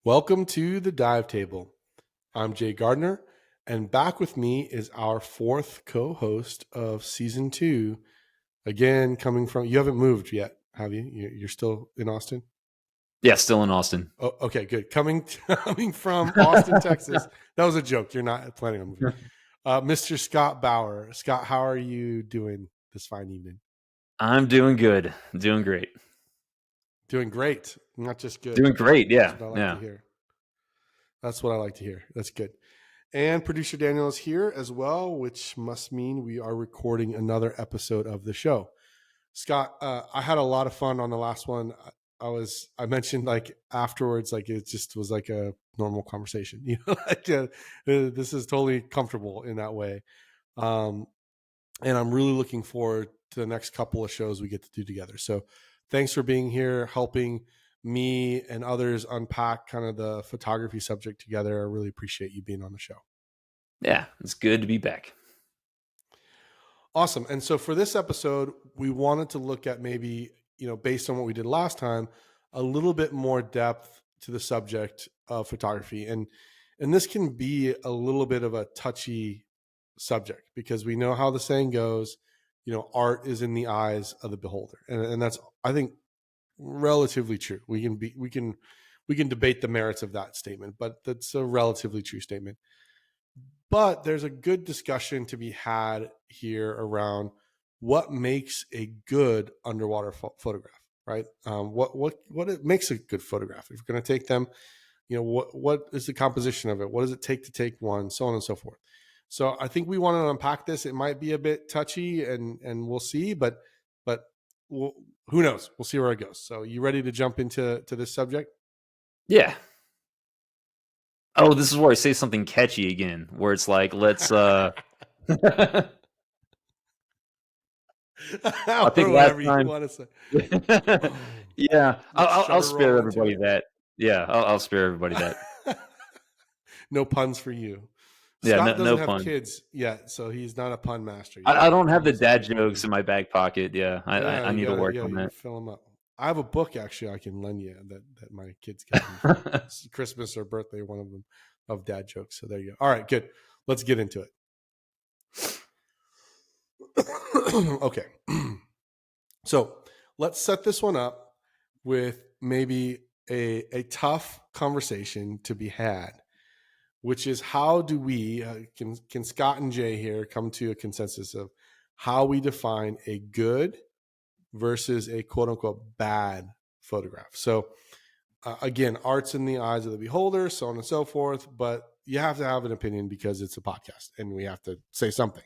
Welcome to the Dive Table. I'm Jay Gardner, and back with me is our fourth co-host of season 2. Again, coming from, you haven't moved yet, have you? You're still in Austin? Yeah, still in Austin. Oh, okay, good. Coming from Austin, Texas. That was a joke. You're not planning on moving. Mr. Scott Bauer. Scott, how are you doing this fine evening? I'm doing good. Doing great. Doing great. Not just good. Doing great. That's Yeah. what I like to Yeah. hear. That's what I like to hear. That's good. And producer Daniel is here as well, which must mean we are recording another episode of the show. Scott, I had a lot of fun on the last one. I mentioned like afterwards, like it just was like a normal conversation, this is totally comfortable in that way. And I'm really looking forward to the next couple of shows we get to do together. So thanks for being here, helping me and others unpack kind of the photography subject together. I really appreciate you being on the show. Yeah. It's good to be back. Awesome. And so for this episode, we wanted to look at maybe, based on what we did last time, a little bit more depth to the subject of photography. And this can be a little bit of a touchy subject because we know how the saying goes, art is in the eyes of the beholder. And that's, I think, relatively true. We can debate the merits of that statement, but that's a relatively true statement. But there's a good discussion to be had here around what makes a good underwater photograph, right? What it makes a good photograph. If you're going to take them, what is the composition of it? What does it take to take one? So on and so forth. So I think we want to unpack this. It might be a bit touchy, and we'll see, but who knows? We'll see where it goes. So you ready to jump into this subject? Yeah. Oh, this is where I say something catchy again, where it's like, let's I think last Whatever you time. want to say. Yeah. I'll Shutter spare roll into everybody it. that. Yeah, I'll spare everybody that. No puns for you. Yeah, Scott no doesn't have pun. kids yet, so he's not a pun master yet. I don't have the So dad jokes in my back pocket. Yeah, yeah, I need to work on you that. fill them up. I have a book actually I can lend you that my kids got me for Christmas or birthday, one of them, of dad jokes. So there you go. All right, good. Let's get into it. Okay. So let's set this one up with maybe a tough conversation to be had, which is how do we, can Scott and Jay here come to a consensus of how we define a good versus a quote unquote bad photograph? So again, art's in the eyes of the beholder, so on and so forth, but you have to have an opinion because it's a podcast and we have to say something.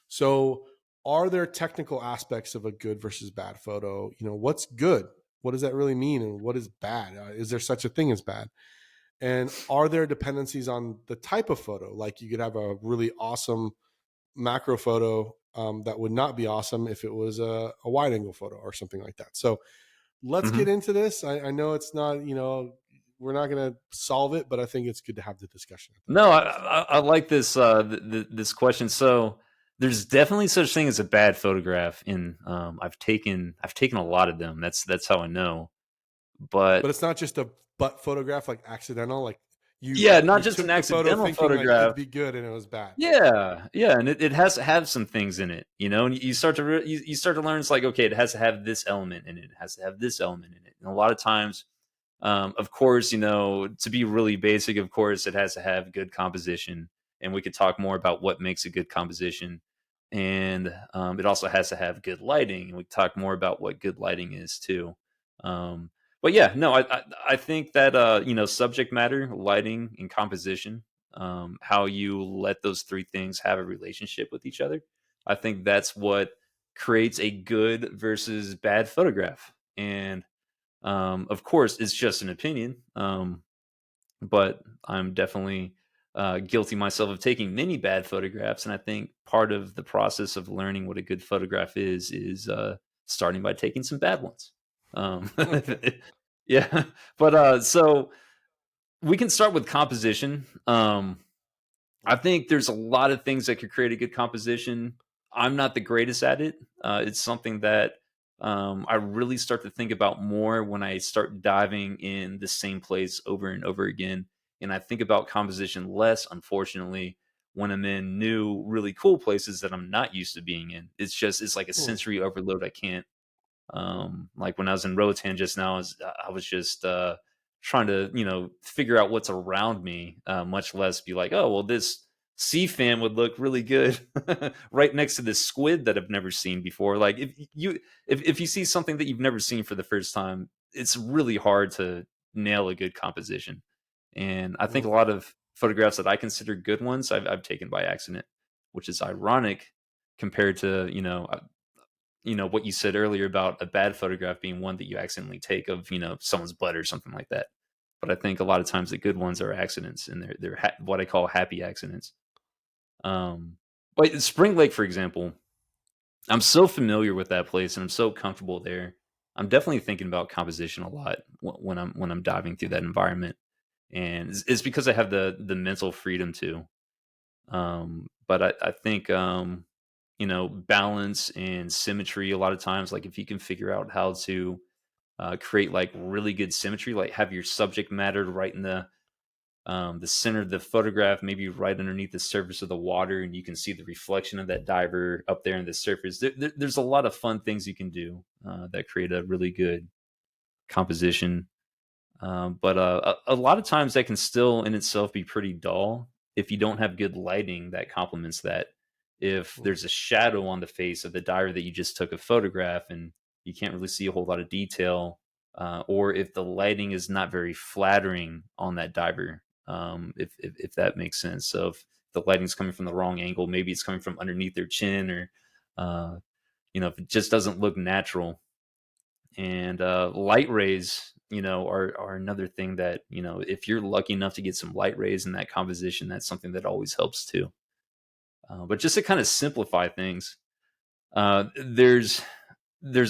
So are there technical aspects of a good versus bad photo? What's good? What does that really mean? And what is bad? Is there such a thing as bad? And are there dependencies on the type of photo? Like you could have a really awesome macro photo that would not be awesome if it was a wide angle photo or something like that. So let's get into this. I know it's not, we're not going to solve it, but I think it's good to have the discussion. No, I like this this question. So there's definitely such thing as a bad photograph, and I've taken a lot of them. That's how I know. But But it's not just a butt photograph, like accidental, like yeah, not you just an took the photo accidental thinking like it'd photograph. be good and it was bad. Yeah, yeah, and it has to have some things in it, and you start to you start to learn. It's like, okay, it has to have this element in it. It has to have this element in it. And a lot of times, of course, to be really basic, of course, it has to have good composition, and we could talk more about what makes a good composition. And it also has to have good lighting, and we talk more about what good lighting is too. But yeah, no, I think that subject matter, lighting, and composition, how you let those three things have a relationship with each other, I think that's what creates a good versus bad photograph. And of course, it's just an opinion, but I'm definitely guilty myself of taking many bad photographs. And I think part of the process of learning what a good photograph is starting by taking some bad ones. Yeah, but so we can start with composition. I think there's a lot of things that could create a good composition. I'm not the greatest at it. It's something that I really start to think about more when I start diving in the same place over and over again. And I think about composition less, unfortunately, when I'm in new, really cool places that I'm not used to being in. It's like a Hmm. sensory overload. I can't like when I was in Rotan just now, I was just trying to, figure out what's around me, much less be like, oh, well, this sea fan would look really good right next to this squid that I've never seen before. Like if you see something that you've never seen for the first time, it's really hard to nail a good composition. And I think a Hmm. lot of photographs that I consider good ones, I've taken by accident, which is ironic compared to what you said earlier about a bad photograph being one that you accidentally take of someone's butt or something like that. But I think a lot of times the good ones are accidents, and they're what I call happy accidents. But Spring Lake, for example, I'm so familiar with that place and I'm so comfortable there. I'm definitely thinking about composition a lot when I'm diving through that environment, and it's because I have the mental freedom to. But I think balance and symmetry a lot of times, like if you can figure out how to create like really good symmetry, like have your subject matter right in the center of the photograph, maybe right underneath the surface of the water, and you can see the reflection of that diver up there in the surface. There's a lot of fun things you can do that create a really good composition. But a lot of times that can still in itself be pretty dull if you don't have good lighting that complements that. If Hmm. there's a shadow on the face of the diver that you just took a photograph and you can't really see a whole lot of detail, or if the lighting is not very flattering on that diver, if that makes sense. So if the lighting's coming from the wrong angle, maybe it's coming from underneath their chin, or uh, if it just doesn't look natural. And light rays are another thing that if you're lucky enough to get some light rays in that composition, that's something that always helps too. But just to kind of simplify things, there's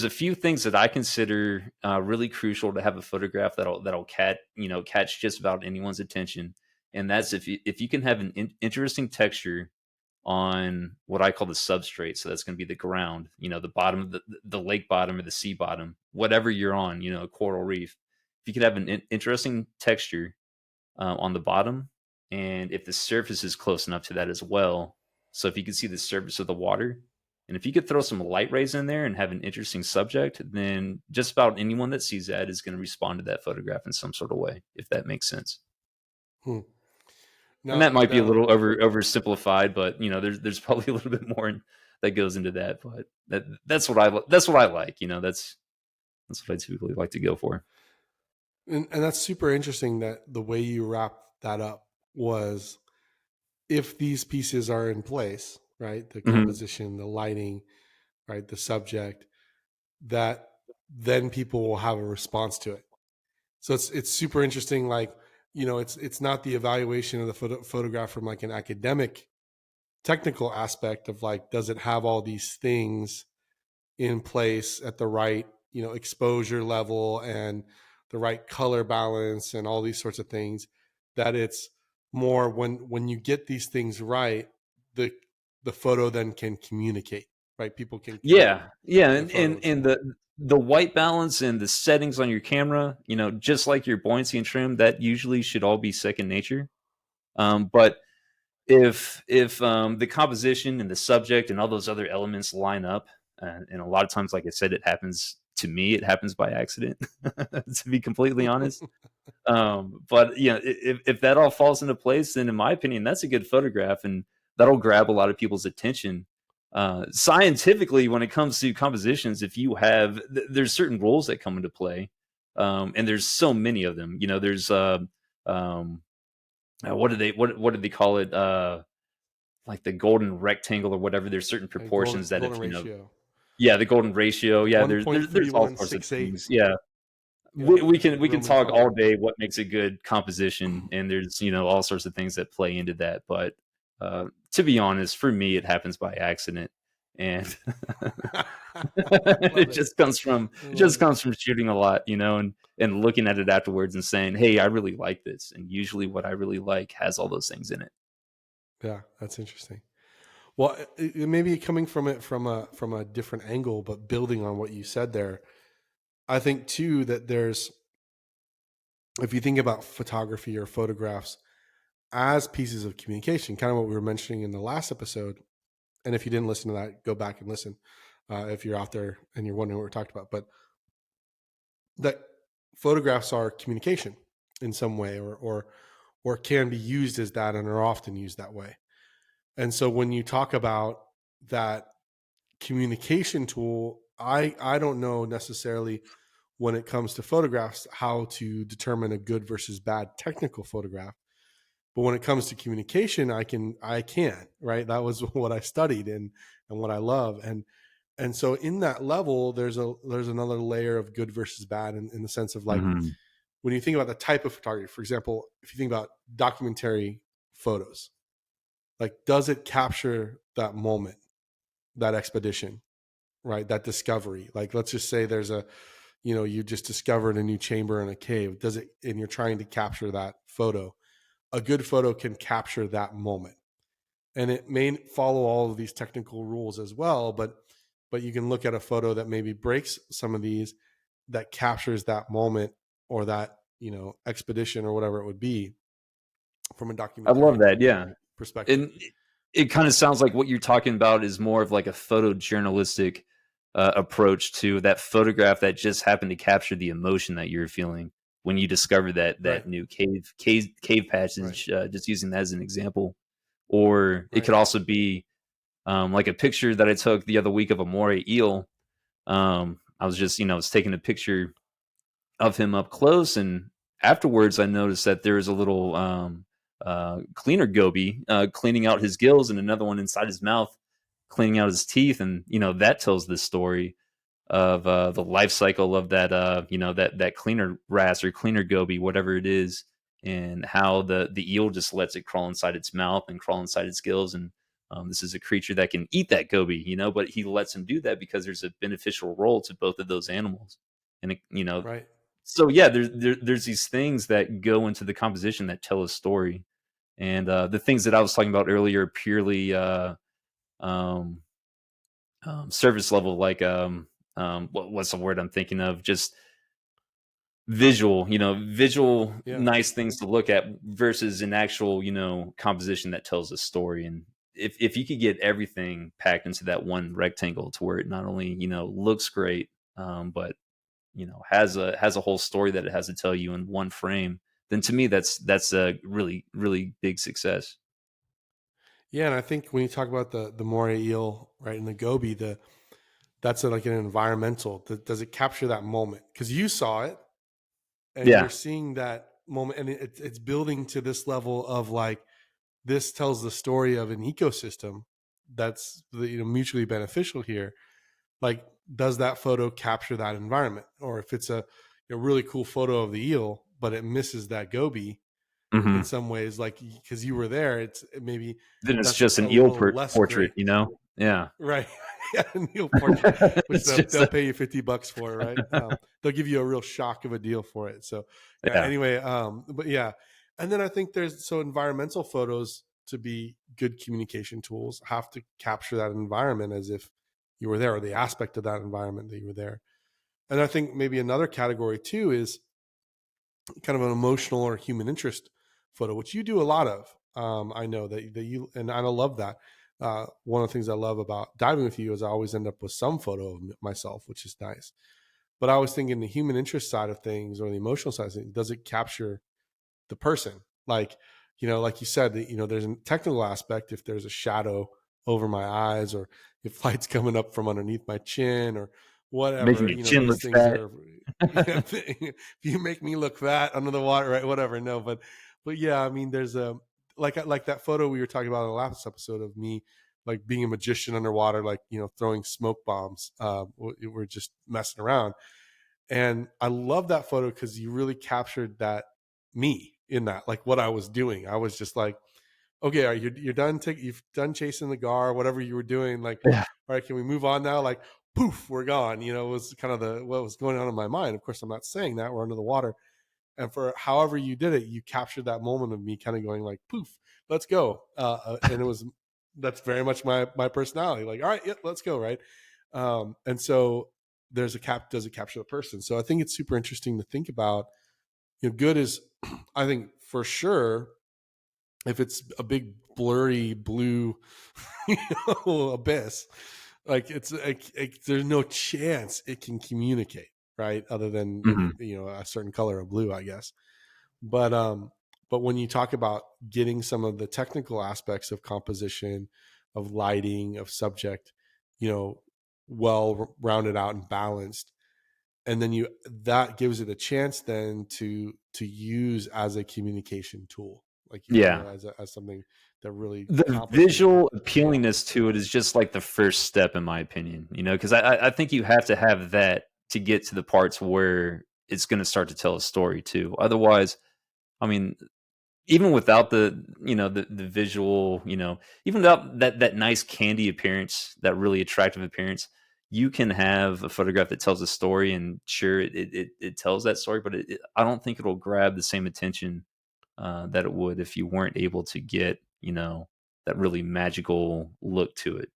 a few things that I consider really crucial to have a photograph that'll catch just about anyone's attention, and that's if you can have an interesting texture on what I call the substrate. So that's going to be the ground, the bottom of the lake bottom or the sea bottom, whatever you're on, a coral reef. If you could have an interesting texture on the bottom, and if the surface is close enough to that as well. So if you can see the surface of the water, and if you could throw some light rays in there and have an interesting subject, then just about anyone that sees that is going to respond to that photograph in some sort of way, if that makes sense. Hmm. And Now, that might be a now, little oversimplified, but there's probably a little bit more that goes into that. But that's what I like. That's what I typically like to go for. and that's super interesting that the way you wrap that up was, if these pieces are in place, right? The Hmm. composition, the lighting, right? The subject, that then people will have a response to it. So it's super interesting. Like, it's not the evaluation of the photograph from like an academic technical aspect of like, does it have all these things in place at the right, exposure level and the right color balance and all these sorts of things. That it's more when you get these things right, the the photo then can communicate, right? People can connect Yeah, yeah, the and photo and in some and way. the white balance and the settings on your camera, just like your buoyancy and trim, that usually should all be second nature. But if the composition and the subject and all those other elements line up, and a lot of times, like I said, it happens to me. It happens by accident, to be completely honest. But if that all falls into place, then in my opinion, that's a good photograph, and that'll grab a lot of people's attention. Scientifically, when it comes to compositions, if you have, there's certain rules that come into play, and there's so many of them. There's um, what do they call it? Like the golden rectangle or whatever. There's certain And golden proportions that golden if ratio, yeah, the golden ratio. Yeah, one there's point there's, three there's all one sorts of six eight. things. Yeah, Yeah, we can Roman talk all triangle. day what makes a good composition, and there's all sorts of things that play into that. But to be honest, for me, it happens by accident, and Love it it. just comes from I it just love it. comes from shooting a lot, and looking at it afterwards and saying, "Hey, I really like this," and usually what I really like has all those things in it. Yeah, that's interesting. Well, it may be coming from it from a different angle, but building on what you said there, I think too that there's, if you think about photography or photographs as pieces of communication, kind of what we were mentioning in the last episode. And if you didn't listen to that, go back and listen. If you're out there and you're wondering what we're talking about, but that photographs are communication in some way, or can be used as that, and are often used that way. And so when you talk about that communication tool, I don't know necessarily when it comes to photographs how to determine a good versus bad technical photograph. But when it comes to communication, I can, right? That was what I studied and what I love. And so in that level, there's another layer of good versus bad in the sense of like, Hmm. when you think about the type of photography, for example, if you think about documentary photos, like, does it capture that moment, that expedition, right? That discovery? Like, let's just say there's a, you just discovered a new chamber in a cave. Does it, and you're trying to capture that photo. A good photo can capture that moment. And it may follow all of these technical rules as well, but you can look at a photo that maybe breaks some of these, that captures that moment, or that, expedition or whatever it would be, from a I love documentary that. Yeah. perspective. And it kind of sounds like what you're talking about is more of like a photojournalistic approach to that photograph that just happened to capture the emotion that you're feeling when you discover that Right, new cave right, passage. Just using that as an example, or it right, could also be like a picture that I took the other week of a moray eel. I was just was taking a picture of him up close, and afterwards I noticed that there was a little cleaner goby cleaning out his gills, and another one inside his mouth cleaning out his teeth, and that tells the story of the life cycle of that that cleaner wrasse or cleaner goby, whatever it is, and how the eel just lets it crawl inside its mouth and crawl inside its gills, and this is a creature that can eat that goby, but he lets him do that because there's a beneficial role to both of those animals, and right. so yeah, there's these things that go into the composition that tell a story, and the things that I was talking about earlier, purely um, service level, like what's the word I'm thinking of? Just visual, visual, Yeah. nice things to look at versus an actual, composition that tells a story. And if you could get everything packed into that one rectangle to where it not only looks great, but has a whole story that it has to tell you in one frame, then to me that's a really really big success. Yeah, and I think when you talk about the moray eel, right, and the goby, that's like an environmental. Does it capture that moment? Because you saw it, and you're Yeah. seeing that moment, and it's building to this level of like, this tells the story of an ecosystem that's, mutually beneficial here. Like, does that photo capture that environment? Or if it's a really cool photo of the eel, but it misses that goby in Hmm. some ways, like, because you were there, maybe Then it's that's just a an eel little less portrait, great. Yeah. Right. Yeah, a Neil portrait, which It's they'll, just they'll pay you $50 for, right? They'll give you a real shock of a deal for it. So, yeah. yeah. Anyway, but yeah, and then I think so environmental photos, to be good communication tools, have to capture that environment as if you were there, or the aspect of that environment that you were there. And I think maybe another category too is kind of an emotional or human interest photo, which you do a lot of. I know that you, and I love that. One of the things I love about diving with you is I always end up with some photo of myself, which is nice. But I was thinking the human interest side of things, or the emotional side of things, does it capture the person? Like, like you said, there's a technical aspect. If there's a shadow over my eyes, or if light's coming up from underneath my chin, or Making whatever, your chin these look things fat. are, if you make me look fat under the water, right? Whatever. No, but yeah, I mean, there's a, like that photo we were talking about in the last episode of me, like being a magician underwater, like, throwing smoke bombs. We're just messing around. And I love that photo because you really captured that, me in that, like what I was doing. I was just like, okay, you're done. You've done chasing the gar, whatever you were doing. Like, Yeah. all right, can we move on now? Like, poof, we're gone. Was kind of what was going on in my mind. Of course, I'm not saying that we're under the water. And for however you did it, you captured that moment of me kind of going like, poof, let's go. And it was that's very much my personality. Like, all right, yeah, let's go, right? And so there's a cap. Does it capture the person? So I think it's super interesting to think about. Good is, I think for sure, if it's a big blurry blue abyss, like it's like there's no chance it can communicate, right? Other than Mhm. a certain color of blue, I guess. But when you talk about getting some of the technical aspects of composition, of lighting, of subject, you know, well rounded out and balanced, and then that gives it a chance then to use as a communication tool, like Yeah. as something that really The accomplishes. visual Yeah, appealingness to it is just like the first step, in my opinion, because I think you have to have that to get to the parts where it's gonna start to tell a story too. Otherwise, I mean, even without the visual, even without that nice candy appearance, that really attractive appearance, you can have a photograph that tells a story, and sure, it tells that story, but I don't think it'll grab the same attention that it would if you weren't able to get that really magical look to it.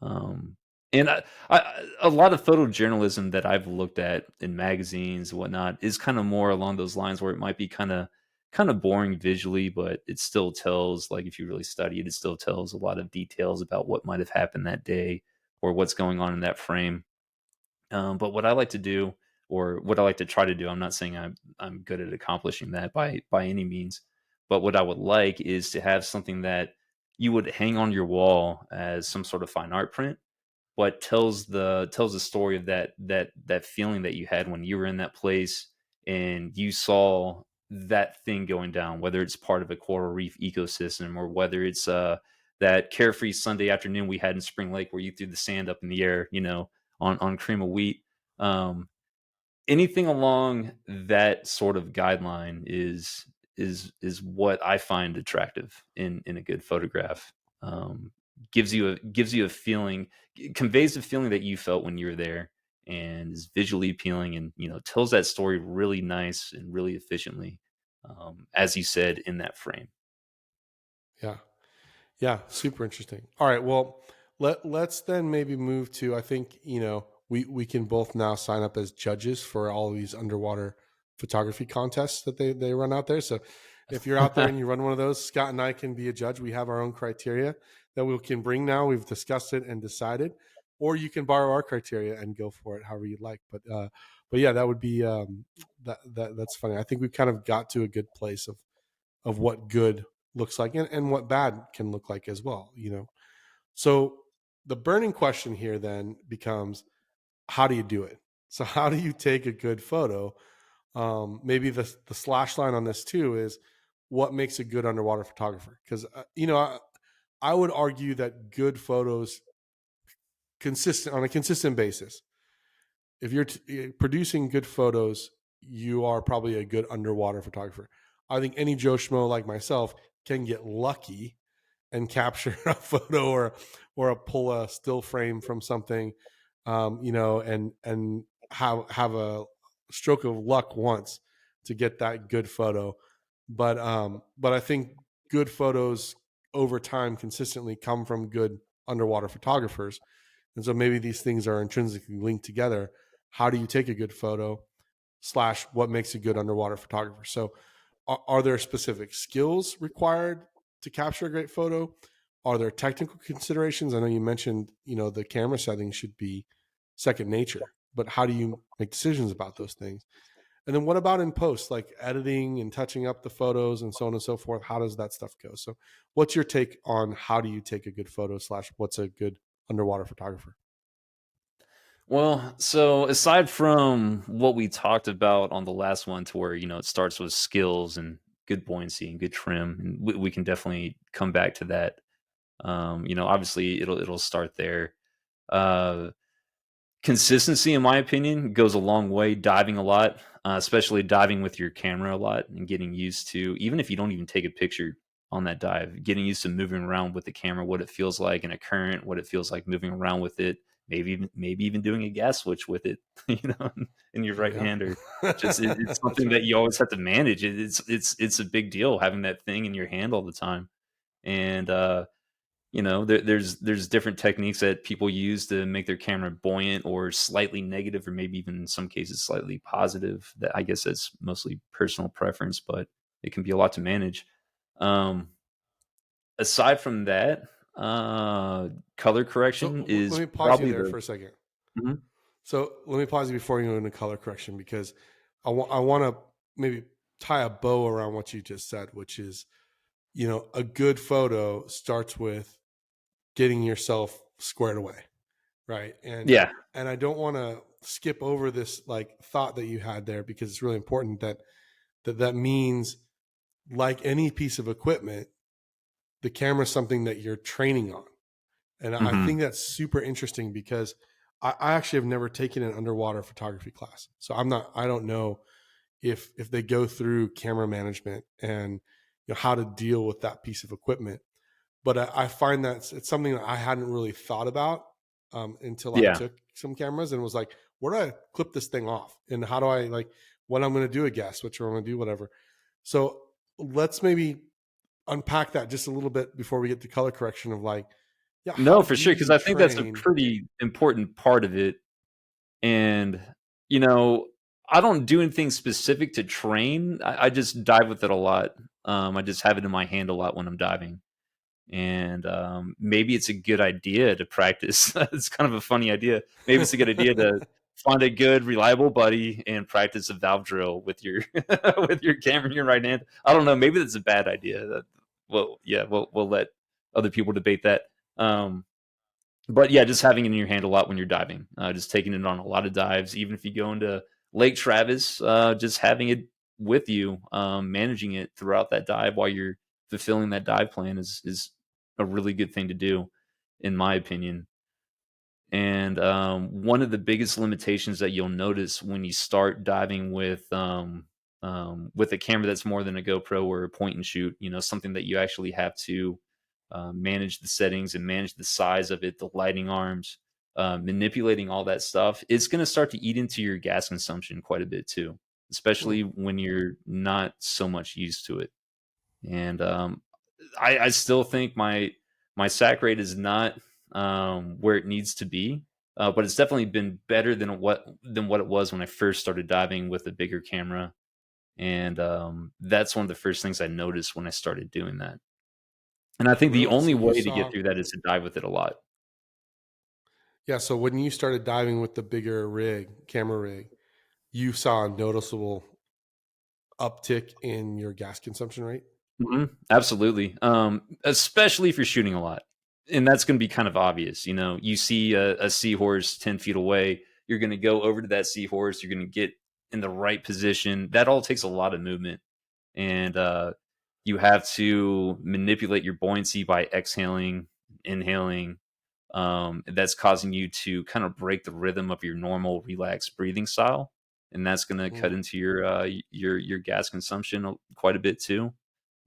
Um, and a lot of photojournalism that I've looked at in magazines and whatnot is kind of more along those lines where it might be kind of boring visually, but it still tells, like if you really study it, it still tells a lot of details about what might have happened that day or what's going on in that frame. But what I like to do, or what I like to try to do, I'm not saying I'm good at accomplishing that by any means, but what I would like is to have something that you would hang on your wall as some sort of fine art print, but tells the story of that feeling that you had when you were in that place and you saw that thing going down, whether it's part of a coral reef ecosystem or whether it's that carefree Sunday afternoon we had in Spring Lake where you threw the sand up in the air, on cream of wheat. Um, Anything along that sort of guideline is what I find attractive in a good photograph. Um, gives you a feeling, conveys the feeling that you felt when you were there, and is visually appealing, and tells that story really nice and really efficiently, as you said in that frame. yeah. Yeah, super interesting. All right, well, let's then maybe move to, I think, we can both now sign up as judges for all these underwater photography contests that they run out there. So if you're out there and you run one of those, Scott and I can be a judge. We have our own criteria that we can bring now. We've discussed it and decided, or you can borrow our criteria and go for it however you'd like. But yeah, that would be that's funny. I think we've kind of got to a good place of what good looks like, and what bad can look like as well. So the burning question here then becomes, how do you do it? So how do you take a good photo? Maybe the slash line on this too is, what makes a good underwater photographer? Because I would argue that good photos, consistent on a consistent basis, if you're producing good photos, you are probably a good underwater photographer. I think any Joe Schmo like myself can get lucky and capture a photo, or pull a still frame from something, and have a stroke of luck once to get that good photo. But I think good photos over time consistently come from good underwater photographers, and so maybe these things are intrinsically linked together. How do you take a good photo? Slash, what makes a good underwater photographer? So are there specific skills required to capture a great photo? Are there technical considerations? I know you mentioned, the camera settings should be second nature, but how do you make decisions about those things? And then what about in post, like editing and touching up the photos and so on and so forth? How does that stuff go? So what's your take on how do you take a good photo, slash what's a good underwater photographer? Well, so aside from what we talked about on the last one, to where it starts with skills and good buoyancy and good trim, and we can definitely come back to that. Obviously it'll start there. Uh, Consistency, in my opinion, goes a long way. Diving a lot, especially diving with your camera a lot, and getting used to, even if you don't even take a picture on that dive, getting used to moving around with the camera, what it feels like in a current, what it feels like moving around with it. Maybe even doing a gas switch with it, in your right Yep. hand, or just it's That's something that right. you always have to manage. It's a big deal having that thing in your hand all the time, and there's different techniques that people use to make their camera buoyant or slightly negative, or maybe even in some cases slightly positive. That I guess that's mostly personal preference, but it can be a lot to manage. Um, Aside from that, color So correction let is me pause you probably there the for a second. Mhm. So let me pause you before you go into color correction, because I want to maybe tie a bow around what you just said, which is, a good photo starts with getting yourself squared away, right? Yeah, And I don't want to skip over this like thought that you had there, because it's really important that means, like any piece of equipment, the camera is something that you're training on. And I mhm, think that's super interesting, because I actually have never taken an underwater photography class. So I don't know if they go through camera management and how to deal with that piece of equipment. But I find that it's something that I hadn't really thought about until I yeah. took some cameras and was like, where do I clip this thing off? And how do I, like, when I'm going to do a guest, which I'm going to do, whatever. So let's maybe unpack that just a little bit before we get to color correction of, like, yeah, how No, for do sure, because you I think that's a train? pretty important part of it. And, you know, I don't do anything specific to train. I just dive with it a lot. I just have it in my hand a lot when I'm diving. And maybe it's a good idea to practice. It's kind of a funny idea. Maybe it's a good idea to find a good, reliable buddy and practice a valve drill with your with your camera in your right hand. I don't know. Maybe that's a bad idea. Well, yeah, we'll let other people debate that. Um, but yeah, just having it in your hand a lot when you're diving, just taking it on a lot of dives. Even if you go into Lake Travis, just having it with you, managing it throughout that dive while you're fulfilling that dive plan is a really good thing to do, in my opinion. And one of the biggest limitations that you'll notice when you start diving with a camera that's more than a GoPro or a point and shoot, something that you actually have to manage the settings and manage the size of it, the lighting arms, manipulating all that stuff, it's going to start to eat into your gas consumption quite a bit too, Hmm. especially when you're not so much used to it. And I still think my sack rate is not where it needs to be, but it's definitely been better than what it was when I first started diving with a bigger camera. And that's one of the first things I noticed when I started doing that. And I think the Really? So only you way to get saw, through that is to dive with it a lot. yeah. So when you started diving with the bigger camera rig, you saw a noticeable uptick in your gas consumption rate. Absolutely. Especially if you're shooting a lot. And that's going to be kind of obvious. You see a seahorse 10 feet away, you're going to go over to that seahorse, you're going to get in the right position. That all takes a lot of movement. And you have to manipulate your buoyancy by exhaling, inhaling. That's causing you to kind of break the rhythm of your normal relaxed breathing style. And that's going to cut Mm. into your gas consumption quite a bit too.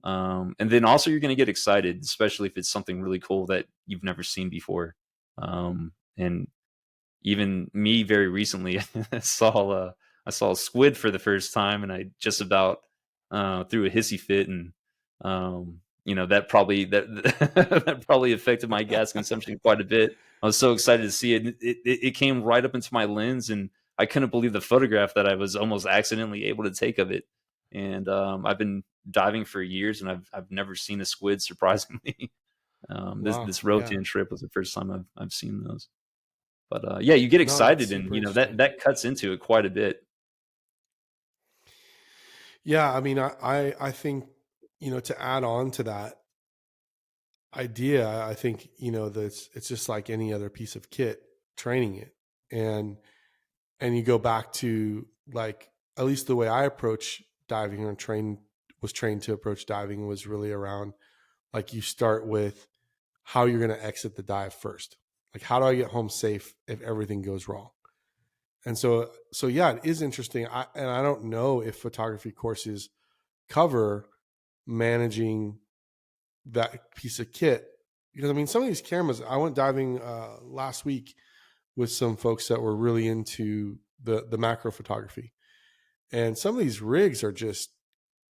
And then also you're going to get excited, especially if it's something really cool that you've never seen before. And even me, very recently, I saw a squid for the first time, and I just about threw a hissy fit, and that probably affected my gas consumption quite a bit. I was so excited to see it. It came right up into my lens, and I couldn't believe the photograph that I was almost accidentally able to take of it. And I've been diving for years, and I've never seen a squid. Surprisingly, this Wow. this Yeah. Rotan trip was the first time I've seen those. But yeah, you get No, that's excited, and super that interesting. that cuts into it quite a bit. Yeah. I mean, I think, to add on to that idea, I think, that it's just like any other piece of kit, training it. And you go back to, like, at least the way I approach diving, or was trained to approach diving, was really around, like, you start with how you're going to exit the dive first. Like, how do I get home safe if everything goes wrong? And so yeah, it is interesting. I don't know if photography courses cover managing that piece of kit, because I mean, some of these cameras. I went diving last week with some folks that were really into the macro photography, and some of these rigs are just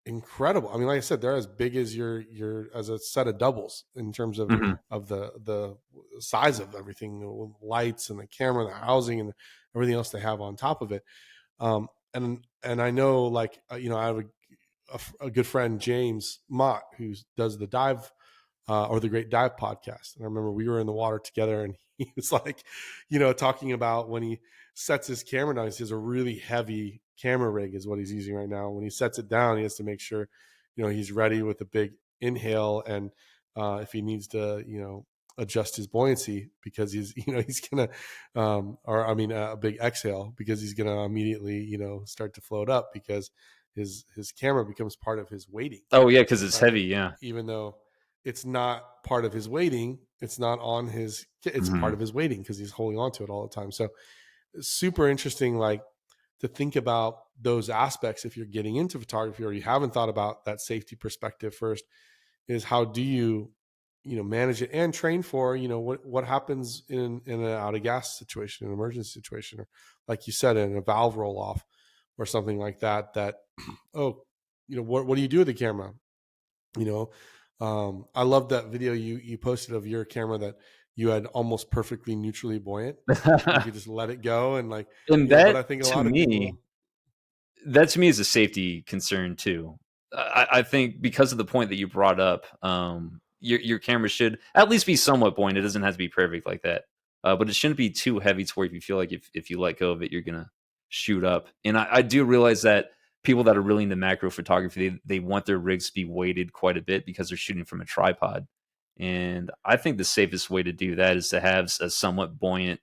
incredible. I mean, like I said, they're as big as your as a set of doubles in terms Mhm. of the size of everything, the lights and the camera, the housing, and everything else they have on top of it. And I know, like, I have a good friend, James Mott, who does the dive, or the Great Dive podcast. And I remember we were in the water together, and he was like, talking about when he sets his camera down. He has a really heavy camera rig, is what he's using right now. When he sets it down, he has to make sure, he's ready with a big inhale, and if he needs to, adjust his buoyancy, because he's, he's gonna, or I mean, a big exhale, because he's gonna immediately, start to float up, because his camera becomes part of his weighting, Oh, yeah, because it's right? heavy, yeah. Even though it's not part of his weighting, it's not on his, it's part Mhm. of his weighting, because he's holding on to it all the time. So it's super interesting, like, to think about those aspects if you're getting into photography, or you haven't thought about that safety perspective first, is how do you, manage it and train for, what happens in an out of gas situation, an emergency situation, or like you said, in a valve roll off or something like that, oh, what do you do with the camera? you know I love that video you posted of your camera, that you had almost perfectly neutrally buoyant. You could just let it go, and, like, And but I think a to lot of me people. that to me is a safety concern too. I think because of the point that you brought up, your camera should at least be somewhat buoyant. It doesn't have to be perfect like that, but it shouldn't be too heavy to where if you feel like if you let go of it, you're gonna shoot up. And I do realize that people that are really into macro photography, they want their rigs to be weighted quite a bit because they're shooting from a tripod. And I think the safest way to do that is to have a somewhat buoyant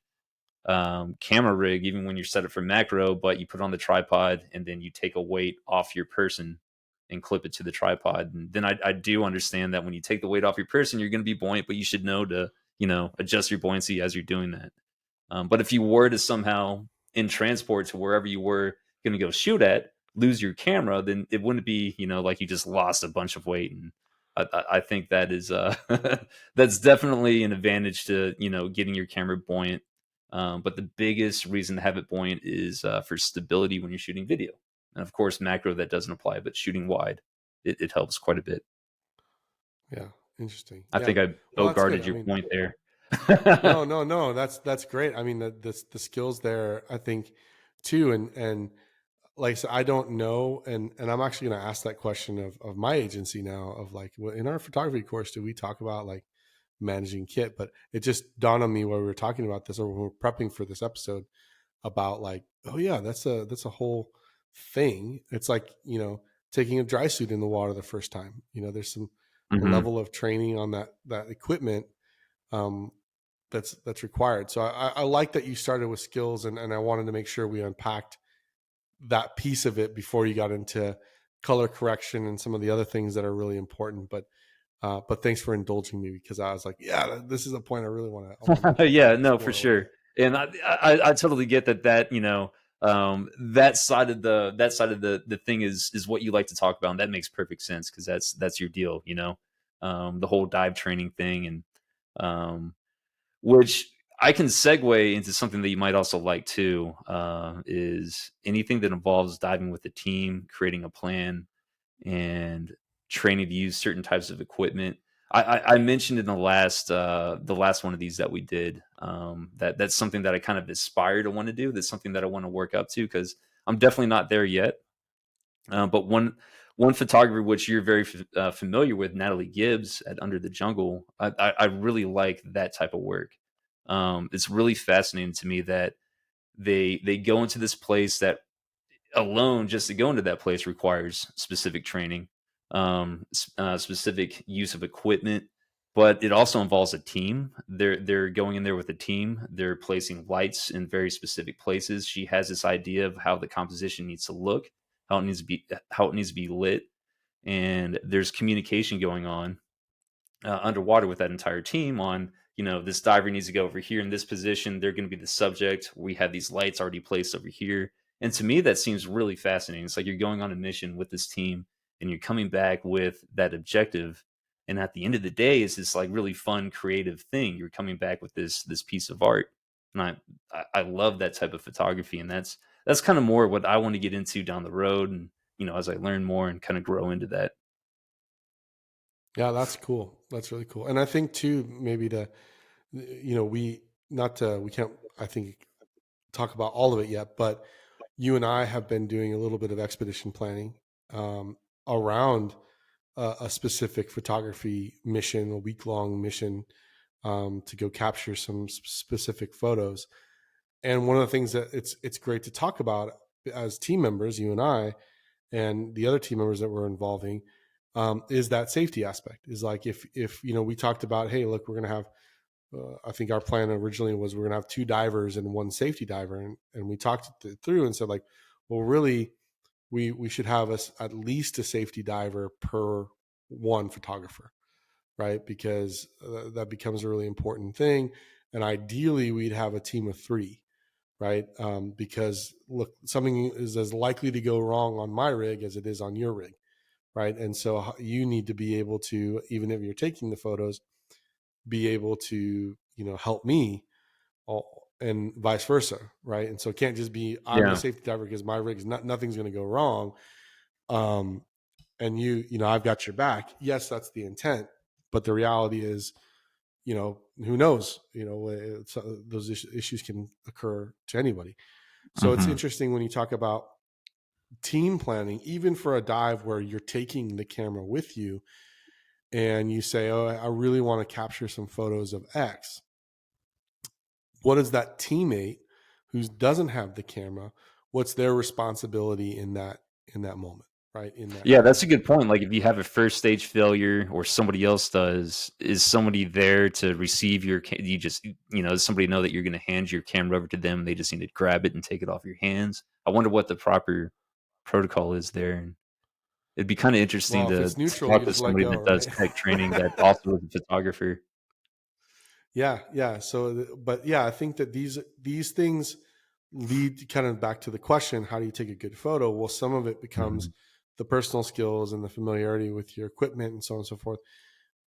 camera rig, even when you're set up for macro, but you put it on the tripod and then you take a weight off your person and clip it to the tripod. And then I do understand that when you take the weight off your person, you're going to be buoyant, but you should know to, adjust your buoyancy as you're doing that. But if you were to somehow in transport to wherever you were going to go shoot at, lose your camera, then it wouldn't be, like you just lost a bunch of weight. And I think that is that's definitely an advantage to getting your camera buoyant. But the biggest reason to have it buoyant is for stability when you're shooting video. And of course, macro that doesn't apply, but shooting wide, it helps quite a bit. Yeah, interesting. I Yeah, think I well, that's good. bogarted I your mean, point there. no, no, no, that's great. I mean, the skills there, I think, too. And like I said, I don't know, and I'm actually going to ask that question of my agency now, of, like, in our photography course, do we talk about, like, managing kit? But it just dawned on me while we were talking about this, or when we were prepping for this episode, about, like, oh yeah, that's a whole thing. It's like, taking a dry suit in the water the first time. There's some a Hmm. level of training on that equipment, um, that's required. So I like that you started with skills, and I wanted to make sure we unpacked that piece of it before you got into color correction and some of the other things that are really important. But thanks for indulging me, because I was like, yeah, this is a point I want to Yeah, no, for explore a little sure. bit. And I totally get that that side of the thing is what you like to talk about, and that makes perfect sense because that's your deal, the whole dive training thing, and um, which I can segue into something that you might also like too, is anything that involves diving with a team, creating a plan, and training to use certain types of equipment. I mentioned in the last one of these that we did, that's something that I kind of aspire to want to do. That's something that I want to work up to because I'm definitely not there yet. But one photographer which you're very familiar with, Natalie Gibbs at Under the Jungle, I really like that type of work. It's really fascinating to me that they go into this place that alone just to go into that place requires specific training, specific use of equipment, but it also involves a team. They're going in there with a team. They're placing lights in very specific places. She has this idea of how the composition needs to look, how it needs to be lit, and there's communication going on underwater with that entire team on this diver needs to go over here in this position, they're going to be the subject, we have these lights already placed over here. And to me that seems really fascinating. It's like you're going on a mission with this team and you're coming back with that objective, and at the end of the day it's this like really fun creative thing. You're coming back with this piece of art, and I love that type of photography, and that's kind of more what I want to get into down the road. And as I learn more and kind of grow into that. Yeah, that's cool. That's really cool. And I think too, maybe we not to, we can't, I think, talk about all of it yet, but you and I have been doing a little bit of expedition planning um, around a specific photography mission, a week long mission to go capture some specific photos. And one of the things that it's great to talk about as team members, you and I, and the other team members that we're involving, is that safety aspect. Is like if we talked about, hey, look, we're going to have. I think our plan originally was we're going to have two divers and one safety diver, and we talked it through and said like, well, really, we should have us at least a safety diver per one photographer, right? Because that becomes a really important thing, and ideally we'd have a team of three, right? Because look, something is as likely to go wrong on my rig as it is on your rig, right? And so you need to be able to, even if you're taking the photos, be able to help me, and vice versa, right? And so it can't just be I'm the Yeah. safety diver because my rig's nothing's going to go wrong, um, and I've got your back. Yes, that's the intent, but the reality is, who knows? Those issues can occur to anybody. So it's Hmm. interesting when you talk about team planning, even for a dive where you're taking the camera with you and you say, oh, I really want to capture some photos of X. What is that teammate who doesn't have the camera? What's their responsibility in that moment, right? In that Yeah, in that's that a good point. Like if you have a first stage failure or somebody else does, is somebody there to receive your? You just does somebody know that you're going to hand your camera over to them? They just need to grab it and take it off your hands. I wonder what the proper protocol is there. And it'd be kind of interesting Well, if to it's neutral, talk you to just let somebody go, that does right? tech training that also is a photographer. Yeah. So, but yeah, I think that these things lead kind of back to the question: how do you take a good photo? Well, some of it becomes Mhm. the personal skills and the familiarity with your equipment and so on and so forth.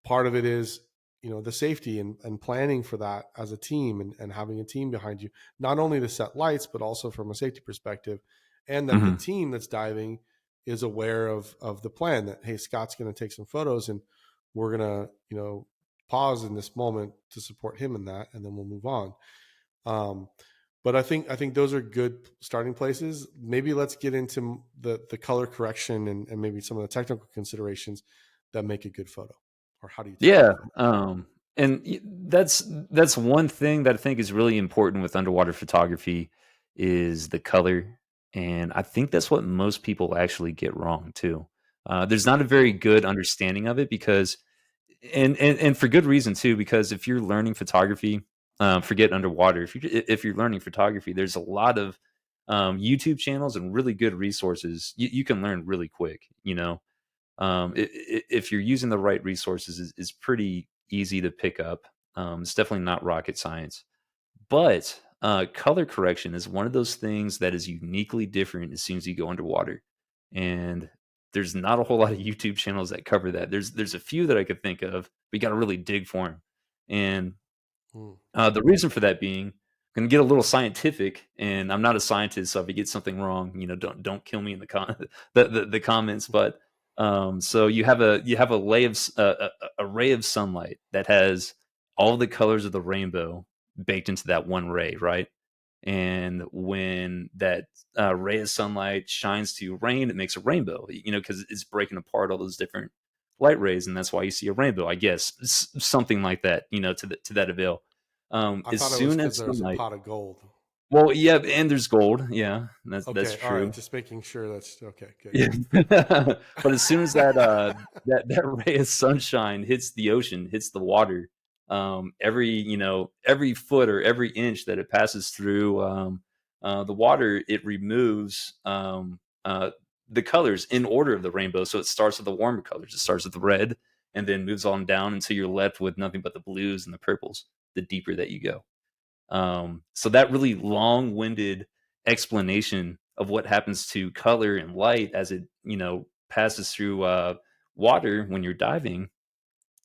Part of it is the safety and planning for that as a team, and having a team behind you, not only to set lights but also from a safety perspective, and that the Mhm. team that's diving is aware of the plan that, hey, Scott's going to take some photos and we're going to pause in this moment to support him in that, and then we'll move on. um, but I think those are good starting places. Maybe let's get into the color correction and maybe some of the technical considerations that make a good photo, or how do you take a good Yeah, photo? and that's one thing that I think is really important with underwater photography is the color, and I think that's what most people actually get wrong too. There's not a very Hmm. good understanding of it because, and for good reason too, because if you're learning photography, forget underwater. If you're learning photography, there's a lot of YouTube channels and really good resources you can learn really quick. If you're using the right resources, is pretty easy to pick up. It's definitely not rocket science, but color correction is one of those things that is uniquely different as soon as you go underwater, and there's not a whole lot of YouTube channels that cover that. There's a few that I could think of. We got to really dig for them, and Hmm. the reason for that being, I'm gonna get a little scientific, and I'm not a scientist, so if I get something wrong, don't kill me in the the comments. But so you have a ray of sunlight that has all the colors of the rainbow baked into that one ray, right? And when that ray of sunlight shines to rain, it makes a rainbow. Because it's breaking apart all those different light rays, and that's why you see a rainbow. I guess something like that. To that avail. I As thought it was soon because as there was a sunlight. pot of gold. Well, yeah, and there's gold. Yeah, that's Okay, all right, true. just making sure that's okay. Good, Yeah. good. But as soon as that ray of sunshine hits the ocean, hits the water, every foot or every inch that it passes through the water, it removes the colors in order of the rainbow. So it starts with the warmer colors. It starts with the red, and then moves on down until you're left with nothing but the blues and the purples. The deeper that you go. So that really long-winded explanation of what happens to color and light as it, passes through water when you're diving,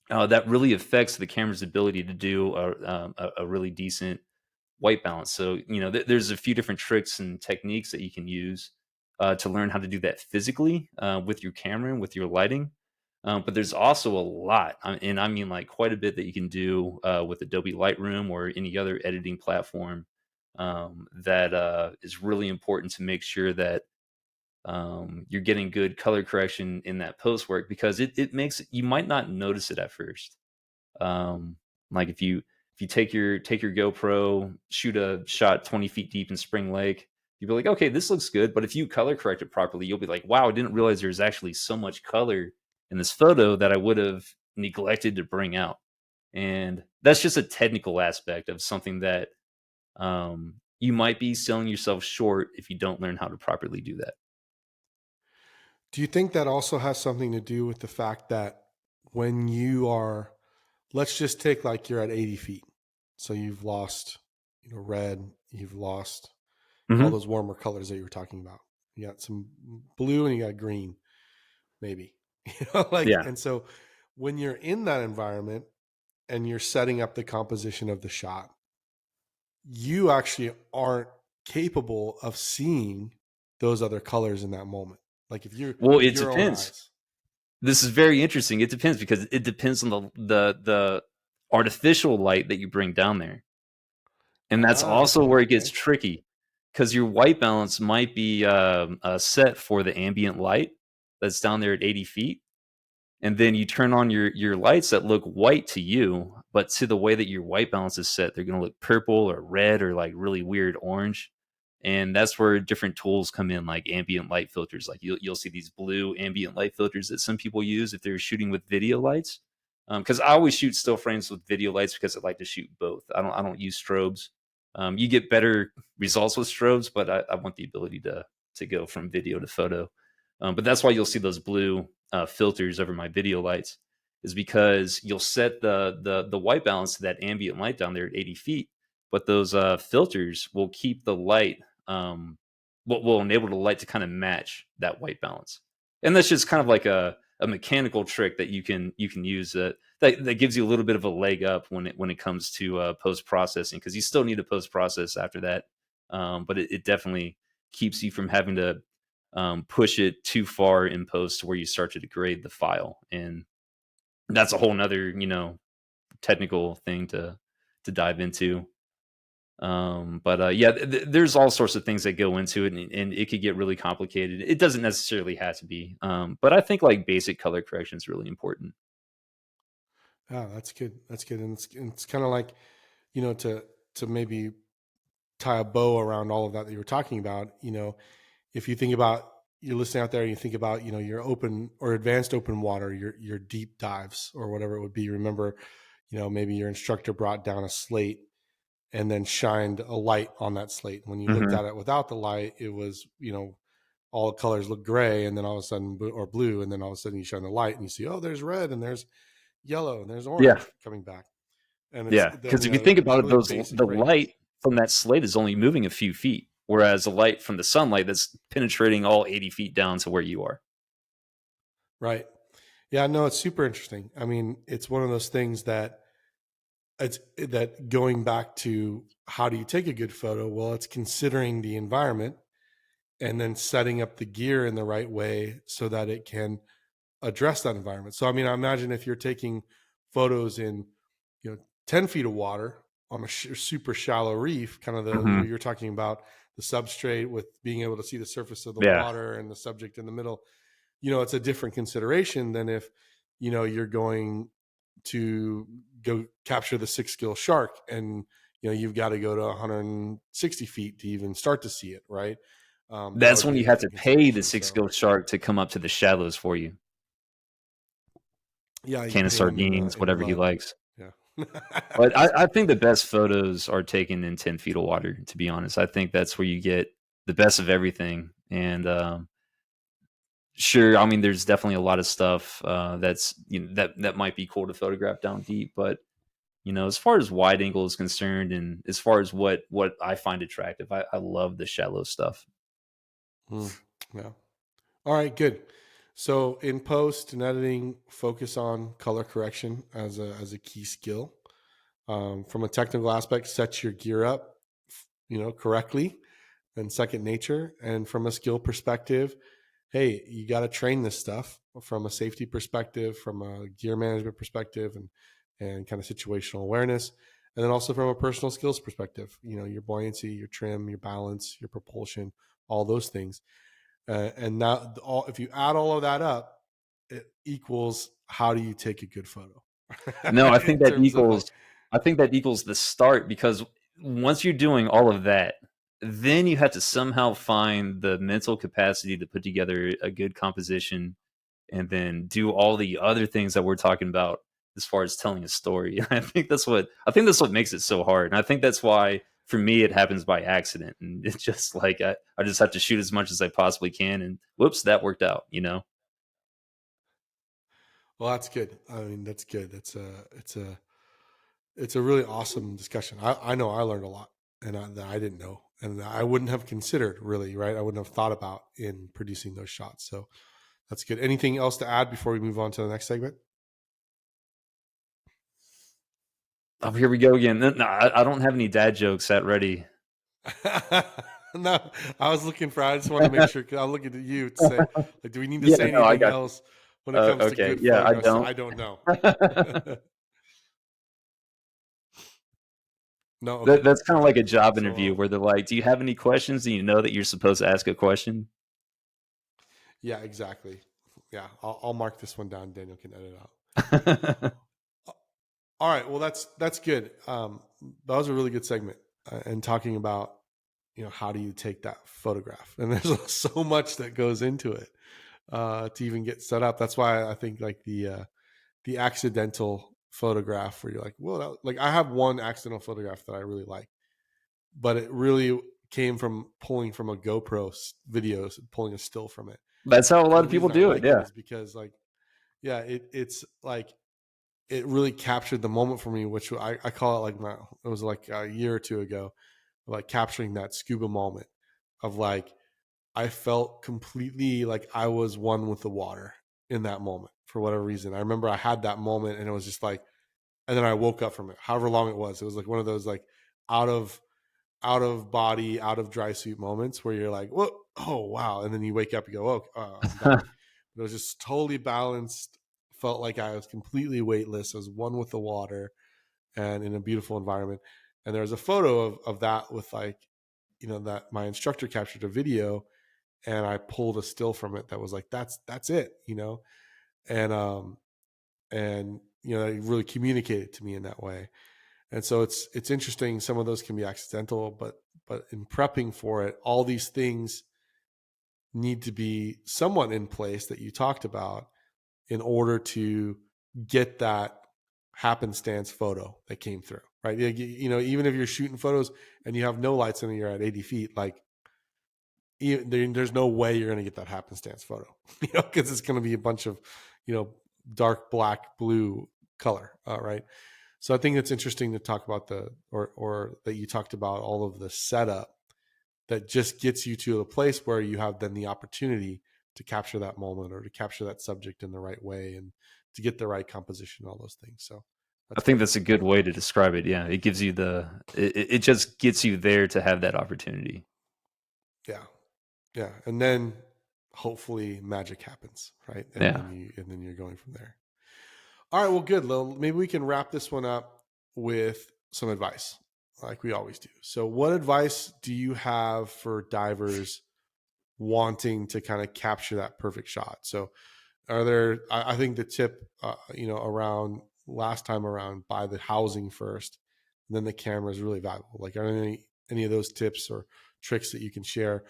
that really affects the camera's ability to do a really decent white balance. So, there's a few different tricks and techniques that you can use to learn how to do that physically with your camera and with your lighting. But there's also a lot, and I mean like quite a bit that you can do with Adobe Lightroom or any other editing platform that is really important to make sure that you're getting good color correction in that post work, because it makes you might not notice it at first. Um, like if you take your GoPro, shoot a shot 20 feet deep in Spring Lake, you'll be like, okay, this looks good. But if you color correct it properly, you'll be like, wow, I didn't realize there's actually so much color in this photo that I would have neglected to bring out. And that's just a technical aspect of something that you might be selling yourself short if you don't learn how to properly do that. Do you think that also has something to do with the fact that when you are, let's just take like you're at 80 feet. So you've lost, red, you've lost all Hmm. those warmer colors that you were talking about. You got some blue and you got green, maybe, like, Yeah. and so when you're in that environment and you're setting up the composition of the shot, you actually aren't capable of seeing those other colors in that moment. Like if you're Well, with it your own depends. eyes. This is very interesting. It depends because it depends on the artificial light that you bring down there, and that's also where it gets Okay. tricky, because your white balance might be set for the ambient light that's down there at 80 feet, and then you turn on your lights that look white to you, but to the way that your white balance is set, they're going to look purple or red or like really weird orange. And that's where different tools come in, like ambient light filters. Like you'll see these blue ambient light filters that some people use if they're shooting with video lights. Because I always shoot still frames with video lights because I like to shoot both. I don't use strobes. You get better results with strobes, but I want the ability to go from video to photo. But that's why you'll see those blue filters over my video lights, is because you'll set the white balance to that ambient light down there at 80 feet, but those filters will keep the light, what will enable the light to kind of match that white balance. And that's just kind of like a mechanical trick that you can use that gives you a little bit of a leg up when it comes to post processing, because you still need to post process after that. But it definitely keeps you from having to push it too far in post to where you start to degrade the file. And that's a whole nother, technical thing to dive into. But yeah, there's all sorts of things that go into it, and it could get really complicated. It doesn't necessarily have to be. But I think like basic color correction is really important. Oh, that's good. That's good. And it's kind of like, to maybe tie a bow around all of that you were talking about, if you think about, you're listening out there and you think about, your open or advanced open water, your deep dives or whatever it would be. Remember, maybe your instructor brought down a slate and then shined a light on that slate. When you looked Hmm. at it without the light, it was, all the colors look gray, and then all of a sudden, or blue, and then all of a sudden you shine the light and you see, oh, there's red and there's yellow and there's Yeah, orange coming back. And it's yeah. Because if you think it's about it, really the basic light ranges. from that slate is only moving a few feet, whereas the light from the sunlight that's penetrating all 80 feet down to where you are. Right. Yeah, no, it's super interesting. I mean, it's one of those things that it's that going back to how do you take a good photo? Well, it's considering the environment and then setting up the gear in the right way so that it can address that environment. So, I mean, I imagine if you're taking photos in, 10 feet of water on a super shallow reef, kind of the, Hmm. you're talking about the substrate with being able to see the surface of the Yeah. water and the subject in the middle, it's a different consideration than if, you're going to go capture the 6 gill shark and, you've got to go to 160 feet to even start to see it. Right. That That's would when be a you have to different pay the consideration. six So, gill shark to come up to the shallows for you. yeah, you Can of pay them sardines, in whatever he mud. likes. Yeah. But That's I good. think the best photos are taken in 10 feet of water, to be honest. I think that's where you get the best of everything. And sure, I mean, there's definitely a lot of stuff that's that might be cool to photograph down deep. But as far as wide angle is concerned, and as far as what I find attractive, I love the shallow stuff. Yeah. All right, good. So in post and editing, focus on color correction as a key skill. From a technical aspect, set your gear up, correctly. and second nature. And from a skill perspective, hey, you got to train this stuff from a safety perspective, from a gear management perspective, and kind of situational awareness. And then also from a personal skills perspective, your buoyancy, your trim, your balance, your propulsion, all those things. And now, if you add all of that up, it equals how do you take a good photo? No, In terms of like, I think that equals the start, because once you're doing all of that, then you have to somehow find the mental capacity to put together a good composition, and then do all the other things that we're talking about as far as telling a story. I think that's what makes it so hard. And I think that's why for me it happens by accident. And it's just like I just have to shoot as much as I possibly can, and whoops, that worked out, you know? well, that's good. I mean, that's good. It's a really awesome discussion. I know I learned a lot, and that I didn't know, and I wouldn't have considered, really, right? I wouldn't have thought about in producing those shots. So that's good. Anything else to add before we move on to the next segment? Oh, here we go again. No, I don't have any dad jokes that ready. No, I was looking for. I just want to make sure. Cause I'm looking at you to say, like, do we need to Yeah, say no, I anything got else when it comes to okay. good Yeah, I photographs? don't. I don't know. No, okay, That's kind of like a okay. job So, interview where they're like, "Do you have any questions?" And you know that you're supposed to ask a question. yeah, exactly. Yeah, I'll mark this one down. Daniel can edit out. All right. Well, that's good. That was a really good segment, and talking about how do you take that photograph, and there's so much that goes into it to even get set up. That's why I think like the accidental photograph where you're like, well, like I have one accidental photograph that I really like, but it really came from pulling from a GoPro video, pulling a still from it. That's how a And lot the of people reason I do it. like it Yeah. is because like, yeah, it's like it really captured the moment for me, which I call it like it was like a year or two ago, like capturing that scuba moment of like, I felt completely like I was one with the water in that moment for whatever reason. I remember I had that moment and it was just like, and then I woke up from it, however long it was. It was like one of those like out of out of body, out of dry suit moments where you're like, whoa, oh wow, and then you wake up, you go, oh, I'm dying. But it was just totally balanced. Felt like I was completely weightless. I was one with the water and in a beautiful environment. And there was a photo of that with like, that my instructor captured a video, and I pulled a still from it that was like, that's it. And it really communicated to me in that way. And so it's interesting. Some of those can be accidental, but in prepping for it, all these things need to be somewhat in place that you talked about in order to get that happenstance photo that came through, right? Even if you're shooting photos and you have no lights and you're at 80 feet, like there's no way you're going to get that happenstance photo, because it's going to be a bunch of, dark black, blue color, right? So I think it's interesting to talk about or that you talked about all of the setup that just gets you to a place where you have then the opportunity to capture that moment or to capture that subject in the right way and to get the right composition, all those things. So I that's think good. that's a good way to describe it. Yeah, it gives you it just gets you there to have that opportunity. Yeah. Yeah. And then hopefully magic happens, right? And Yeah. then you're going from there. All right, well, good, Lil. Maybe we can wrap this one up with some advice, like we always do. So, what advice do you have for divers wanting to kind of capture that perfect shot? So, are there? I think the tip, around last time around, buy the housing first, and then the camera is really valuable. Like, are there any of those tips or tricks that you can share?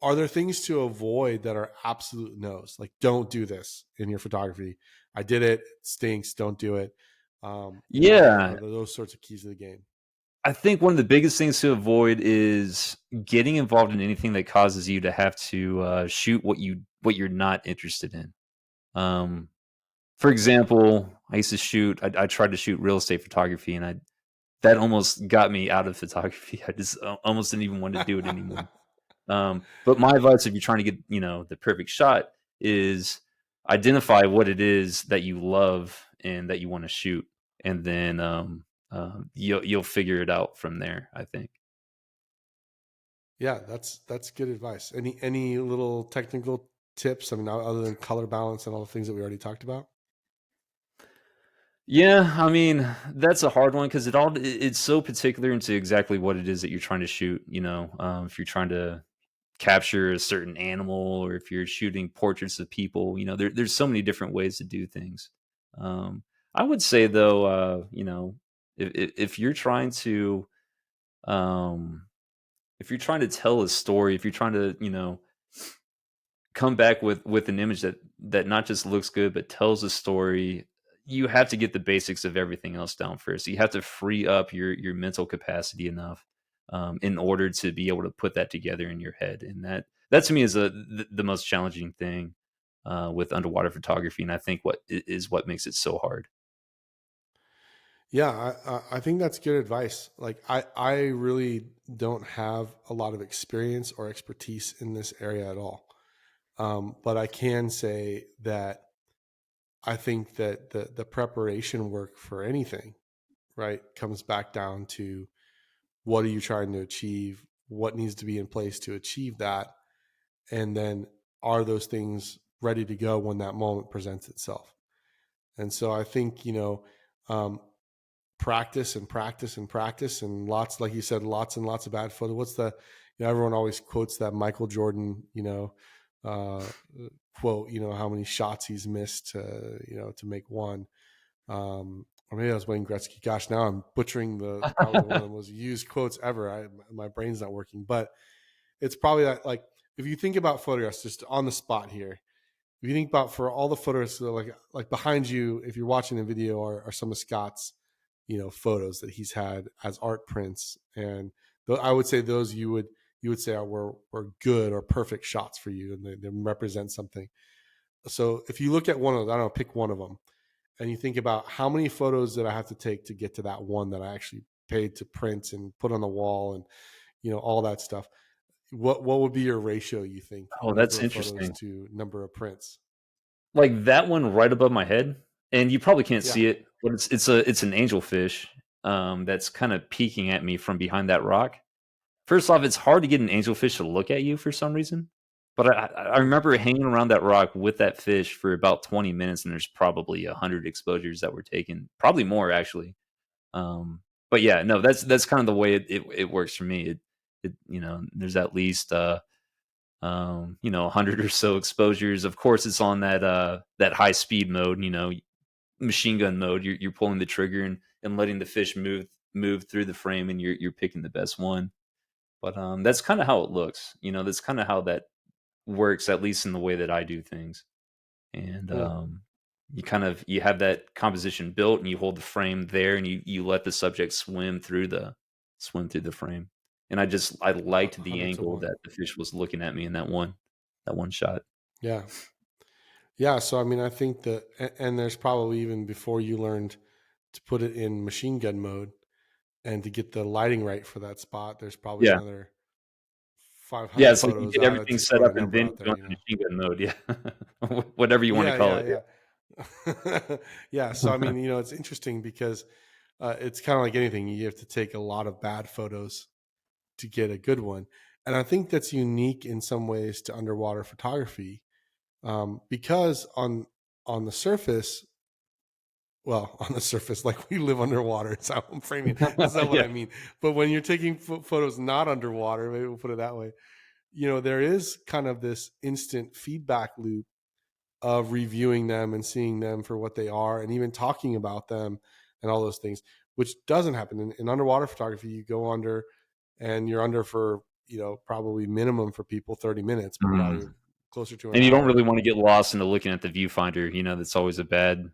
Are there things to avoid that are absolute no's? Like, don't do this in your photography. I did it. It stinks. Don't do it. Are Yeah. there those sorts of keys to the game? I think one of the biggest things to avoid is getting involved in anything that causes you to have to shoot what you're not interested in. Um, for example, I used to shoot. I tried to shoot real estate photography, and I that almost got me out of photography. I just almost didn't even want to do it anymore. But my advice, if you're trying to get the perfect shot, is identify what it is that you love and that you want to shoot, and then you'll figure it out from there, I think. Yeah, that's good advice. Any little technical tips? I mean, other than color balance and all the things that we already talked about. Yeah, I mean, that's a hard one because it's so particular into exactly what it is that you're trying to shoot. If you're trying to capture a certain animal or if you're shooting portraits of people, there's so many different ways to do things. Um, I would say though, if you're trying to, um, if you're trying to tell a story, if you're trying to, come back with an image that not just looks good but tells a story, you have to get the basics of everything else down first. You have to free up your mental capacity enough in order to be able to put that together in your head, and that to me is the most challenging thing with underwater photography, and I think is what makes it so hard. Yeah, I think that's good advice. Like I really don't have a lot of experience or expertise in this area at all. But I can say that I think that the preparation work for anything, right, comes back down to what are you trying to achieve, what needs to be in place to achieve that, and then are those things ready to go when that moment presents itself. And so I think um, practice and practice and practice and lots, like you said, lots and lots of bad photo. What's the, everyone always quotes that Michael Jordan, uh, quote, how many shots he's missed, to make one. Or maybe that was Wayne Gretzky. Gosh, now I'm butchering the probably one of the most used quotes ever. My brain's not working, but it's probably that, like, if you think about photographs just on the spot here, if you think about for all the photos, like behind you, if you're watching the video, are some of Scott's, photos that he's had as art prints, and I would say those you would say were good or perfect shots for you, and they represent something. So if you look at one of those, I don't know, pick one of them, and you think about how many photos that I have to take to get to that one that I actually paid to print and put on the wall, and all that stuff. What would be your ratio? You think Oh, number that's of photos interesting. to number of prints? Like that one right above my head, and you probably can't Yeah. see it, but it's an angelfish that's kind of peeking at me from behind that rock. First off, it's hard to get an angelfish to look at you for some reason, but I remember hanging around that rock with that fish for about 20 minutes, and there's probably 100 exposures that were taken, probably more actually. But yeah, no, that's kind of the way it works for me. There's at least 100 or so exposures. Of course, it's on that high speed mode, machine gun mode. You're pulling the trigger and letting the fish move through the frame, and you're picking the best one. But that's kind of how it looks. That's kind of how that works, at least in the way that I do things. And Hmm. you have that composition built, and you hold the frame there, and you let the subject swim through the frame. And I liked the 100 to angle 1. that the fish was looking at me in that one shot. Yeah. Yeah. So, I mean, I think that, and there's probably even before you learned to put it in machine gun mode and to get the lighting right for that spot, there's probably Yeah. another Yeah, 500 it's like you photos get out everything to set throw a up and number then out you there, go into machine gun mode, yeah. Whatever you wanna Yeah. call Yeah. it, yeah. Yeah. Yeah. So, I mean, it's interesting because it's kind of like anything. You have to take a lot of bad photos to get a good one. And I think that's unique in some ways to underwater photography, because on the surface, well, on the surface, like we live underwater. It's how I'm framing. That's not what Yeah. I mean. But when you're taking photos not underwater, maybe we'll put it that way. There is kind of this instant feedback loop of reviewing them and seeing them for what they are, and even talking about them and all those things, which doesn't happen in underwater photography. You go under, and you're under for probably minimum for people 30 minutes, but Mhm. probably closer to an And you don't hour. really wanna get lost into looking at the viewfinder, that's always a bad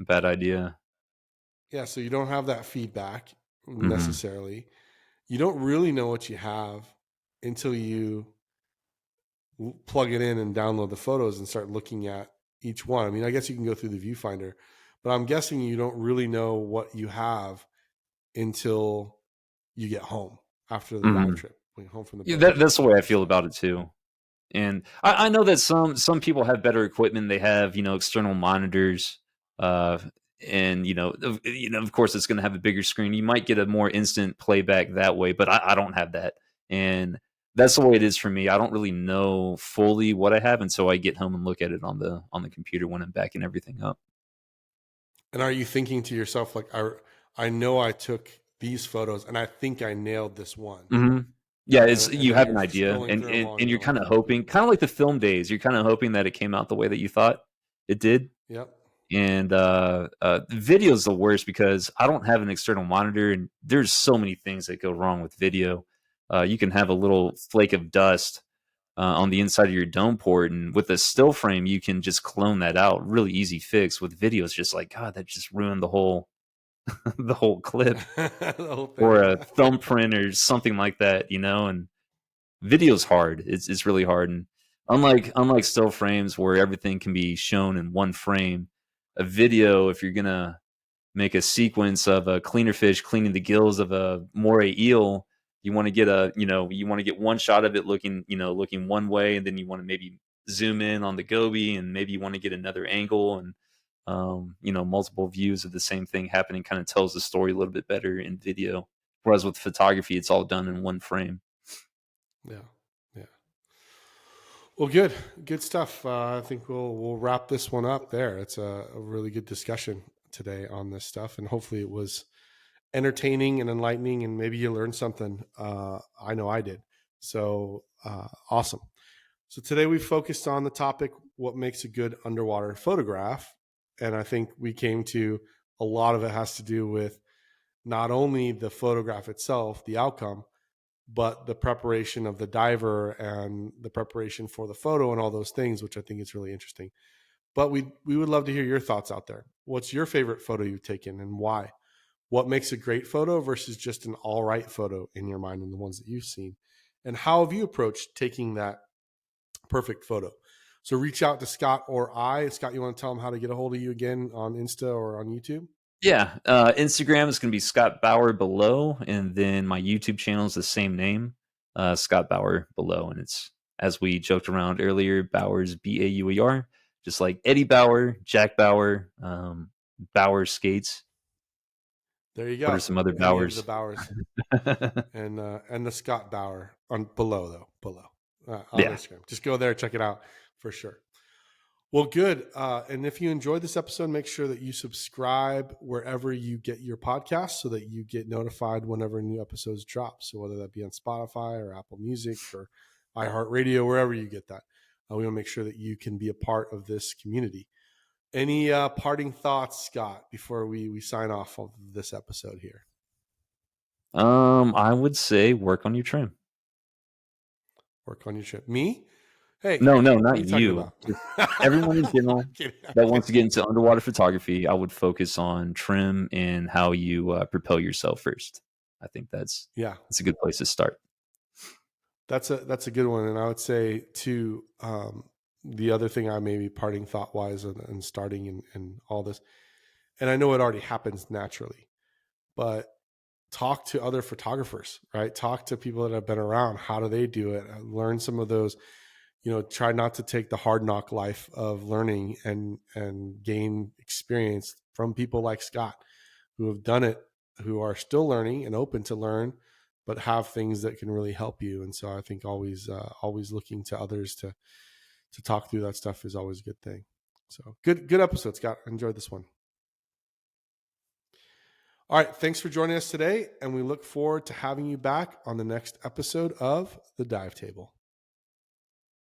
idea. Yeah, so you don't have that feedback Mhm. necessarily. You don't really know what you have until you plug it in and download the photos and start looking at each one. I mean, I guess you can go through the viewfinder, but I'm guessing you don't really know what you have until you get home after the dive Mhm. trip, when you're home from the Yeah, boat. that's the way I feel So, about it too. And I know that some people have better equipment. They have, external monitors, uh, and of course, it's going to have a bigger screen. You might get a more instant playback that way, but I don't have that. And that's the way it is for me. I don't really know fully what I have until I get home and look at it on the computer when I'm backing everything up. And are you thinking to yourself, like, I know I took these photos and I think I nailed this one. Mhm. Yeah, it's And you then have you're an idea, scrolling and through them and all and and you're you're like, kinda hoping kinda like the film days, you're kinda hoping that it came out the way that you thought it did, yep. and, video's the worst because I don't have an external monitor, and there's so many things that go wrong with video. You can have a little flake of dust, on the inside of your dome port, and with a still frame, you can just clone that out, really easy fix. With video, it's just like, God, that just ruined the whole the whole clip, The whole thing, or a yeah. thumbprint or something like that, and video's hard. It's really hard, and unlike still frames where everything can be shown in one frame, a video, if you're gonna make a sequence of a cleaner fish cleaning the gills of a moray eel, you want to get one shot of it looking one way, and then you want to maybe zoom in on the goby, and maybe you want to get another angle, and multiple views of the same thing happening kind of tells the story a little bit better in video. Whereas with photography, it's all done in one frame. Yeah. Yeah. Well, good stuff. I think we'll wrap this one up there. It's a really good discussion today on this stuff, and hopefully it was entertaining and enlightening, and maybe you learned something. I know I did. So awesome. So today we focused on the topic, what makes a good underwater photograph, and I think we came to a lot of it has to do with not only the photograph itself, the outcome, but the preparation of the diver and the preparation for the photo and all those things, which I think is really interesting. But we would love to hear your thoughts out there. What's your favorite photo you've taken and why? What makes a great photo versus just an all right photo in your mind and the ones that you've seen? And how have you approached taking that perfect photo? So reach out to Scott or I. Scott, you want to tell them how to get a hold of you again on Insta or on YouTube? Yeah, Instagram is going to be Scott Bauer below, and then my YouTube channel is the same name, Scott Bauer below, and it's, as we joked around earlier, Bauer's Bauer, just like Eddie Bauer, Jack Bauer, Bauer skates. There you What are go. some other Any of the Bauers? Bowers and the Scott Bauer on below on Yeah. Instagram. Just go there, check it out for sure. Well, good. And if you enjoyed this episode, make sure that you subscribe wherever you get your podcasts so that you get notified whenever new episodes drop. So whether that be on Spotify or Apple Music or iHeartRadio, wherever you get that, we want to make sure that you can be a part of this community. Any parting thoughts, Scott, before we sign off of this episode here? I would say work on your trim. Work on your trip. Me? Hey, No, no, what are not you talking you. about? Just everyone in general I'm that kidding. wants to get into underwater photography. I would focus on trim and how you propel yourself first. I think Yeah, that's a good place to start. that's a good one. And I would say too, the other thing I maybe parting thought wise and starting and all this, and I know it already happens naturally, but talk to other photographers, right? Talk to people that have been around. How do they do it? Learn some of those. Try not to take the hard knock life of learning and gain experience from people like Scott who have done it, who are still learning and open to learn, but have things that can really help you. And so I think always looking to others to talk through that stuff is always a good thing. So good episode, Scott. I enjoyed this one. All right, thanks for joining us today, and we look forward to having you back on the next episode of The Dive Table.